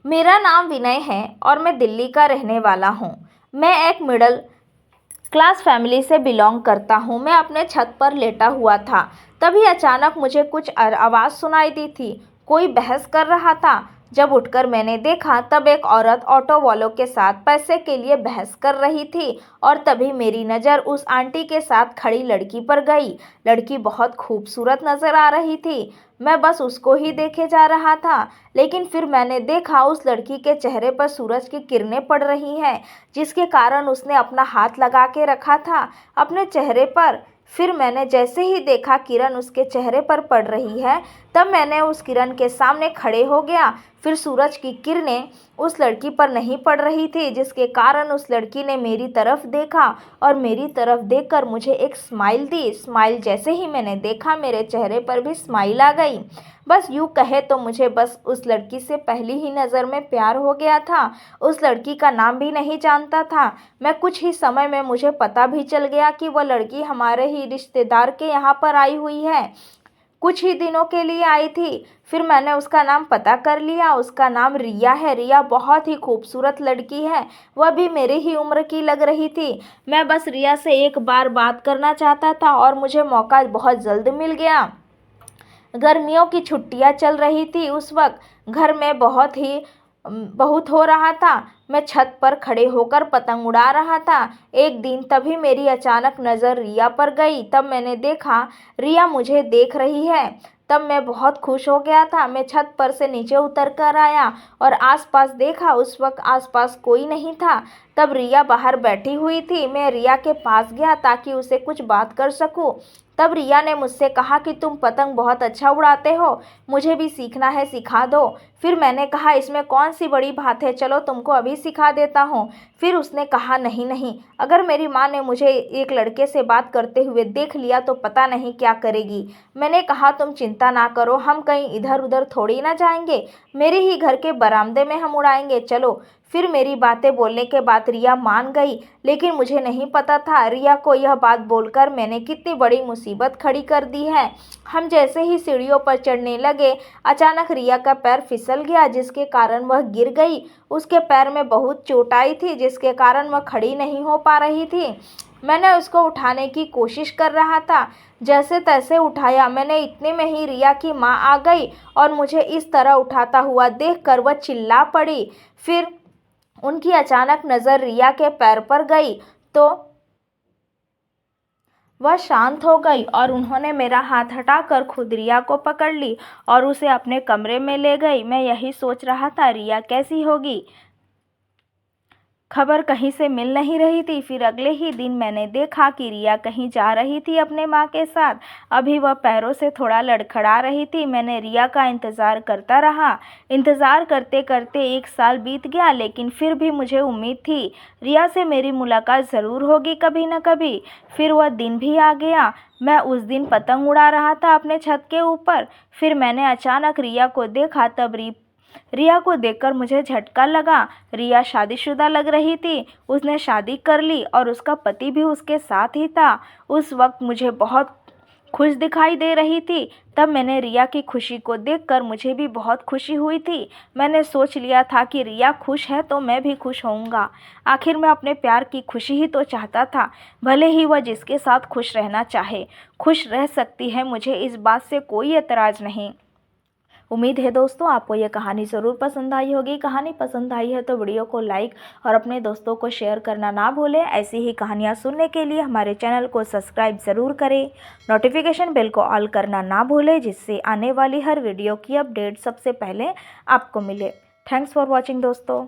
मेरा नाम विनय है और मैं दिल्ली का रहने वाला हूँ। मैं एक मिडिल क्लास फैमिली से बिलोंग करता हूँ। मैं अपने छत पर लेटा हुआ था, तभी अचानक मुझे कुछ आवाज़ सुनाई दी थी। कोई बहस कर रहा था। जब उठकर मैंने देखा तब एक औरत ऑटो वालों के साथ पैसे के लिए बहस कर रही थी और तभी मेरी नज़र उस आंटी के साथ खड़ी लड़की पर गई। लड़की बहुत खूबसूरत नज़र आ रही थी। मैं बस उसको ही देखे जा रहा था, लेकिन फिर मैंने देखा उस लड़की के चेहरे पर सूरज की किरणें पड़ रही हैं, जिसके कारण उसने अपना हाथ लगा के रखा था अपने चेहरे पर। फिर मैंने जैसे ही देखा किरण उसके चेहरे पर पड़ रही है, तब मैंने उस किरण के सामने खड़े हो गया। फिर सूरज की किरणें उस लड़की पर नहीं पड़ रही थी, जिसके कारण उस लड़की ने मेरी तरफ देखा और मेरी तरफ देखकर मुझे एक स्माइल दी। स्माइल जैसे ही मैंने देखा, मेरे चेहरे पर भी स्माइल आ गई। बस यूँ कहे तो मुझे बस उस लड़की से पहली ही नज़र में प्यार हो गया था। उस लड़की का नाम भी नहीं जानता था मैं। कुछ ही समय में मुझे पता भी चल गया कि वह लड़की हमारे ही रिश्तेदार के यहाँ पर आई हुई है। कुछ ही दिनों के लिए आई थी। फिर मैंने उसका नाम पता कर लिया। उसका नाम रिया है। रिया बहुत ही खूबसूरत लड़की है। वह भी मेरे ही उम्र की लग रही थी। मैं बस रिया से एक बार बात करना चाहता था और मुझे मौका बहुत जल्द मिल गया। गर्मियों की छुट्टियां चल रही थी। उस वक्त घर में बहुत हो रहा था। मैं छत पर खड़े होकर पतंग उड़ा रहा था। एक दिन तभी मेरी अचानक नज़र रिया पर गई। तब मैंने देखा रिया मुझे देख रही है। तब मैं बहुत खुश हो गया था। मैं छत पर से नीचे उतर कर आया और आसपास देखा। उस वक्त आसपास कोई नहीं था। तब रिया बाहर बैठी हुई थी। मैं रिया के पास गया ताकि उसे कुछ बात कर सकूं। तब रिया ने मुझसे कहा कि तुम पतंग बहुत अच्छा उड़ाते हो, मुझे भी सीखना है, सिखा दो। फिर मैंने कहा इसमें कौन सी बड़ी बात है, चलो तुमको अभी सिखा देता हूँ। फिर उसने कहा नहीं नहीं, अगर मेरी माँ ने मुझे एक लड़के से बात करते हुए देख लिया तो पता नहीं क्या करेगी। मैंने कहा तुम चिंता ना करो, हम कहीं इधर उधर थोड़ी ना जाएंगे, मेरे ही घर के बरामदे में हम उड़ाएंगे, चलो। फिर मेरी बातें बोलने के बाद रिया मान गई, लेकिन मुझे नहीं पता था रिया को यह बात बोलकर मैंने कितनी बड़ी मुसीबत खड़ी कर दी है। हम जैसे ही सीढ़ियों पर चढ़ने लगे, अचानक रिया का पैर फिसल गया, जिसके कारण वह गिर गई। उसके पैर में बहुत चोट आई थी, जिसके कारण वह खड़ी नहीं हो पा रही थी। मैंने उसको उठाने की कोशिश कर रहा था, जैसे तैसे उठाया मैंने। इतने में ही रिया की माँ आ गई और मुझे इस तरह उठाता हुआ देखकर वह चिल्ला पड़ी। फिर उनकी अचानक नज़र रिया के पैर पर गई तो वह शांत हो गई और उन्होंने मेरा हाथ हटाकर खुद रिया को पकड़ ली और उसे अपने कमरे में ले गई। मैं यही सोच रहा था रिया कैसी होगी, खबर कहीं से मिल नहीं रही थी। फिर अगले ही दिन मैंने देखा कि रिया कहीं जा रही थी अपने माँ के साथ। अभी वह पैरों से थोड़ा लड़खड़ा रही थी। मैंने रिया का इंतज़ार करता रहा। इंतज़ार करते करते 1 साल बीत गया, लेकिन फिर भी मुझे उम्मीद थी रिया से मेरी मुलाकात ज़रूर होगी कभी न कभी। फिर वह दिन भी आ गया। मैं उस दिन पतंग उड़ा रहा था अपने छत के ऊपर। फिर मैंने अचानक रिया को देखा। तब रिया को देखकर मुझे झटका लगा। रिया शादीशुदा लग रही थी। उसने शादी कर ली और उसका पति भी उसके साथ ही था। उस वक्त मुझे बहुत खुश दिखाई दे रही थी। तब मैंने रिया की खुशी को देखकर मुझे भी बहुत खुशी हुई थी। मैंने सोच लिया था कि रिया खुश है तो मैं भी खुश होऊंगा। आखिर मैं अपने प्यार की खुशी ही तो चाहता था, भले ही वह जिसके साथ खुश रहना चाहे। खुश रह सकती है, मुझे इस बात से कोई एतराज़ नहीं। उम्मीद है दोस्तों आपको ये कहानी ज़रूर पसंद आई होगी। कहानी पसंद आई है तो वीडियो को लाइक और अपने दोस्तों को शेयर करना ना भूलें। ऐसी ही कहानियाँ सुनने के लिए हमारे चैनल को सब्सक्राइब ज़रूर करें। नोटिफिकेशन बेल को ऑल करना ना भूलें, जिससे आने वाली हर वीडियो की अपडेट सबसे पहले आपको मिले। थैंक्स फॉर वॉचिंग दोस्तों।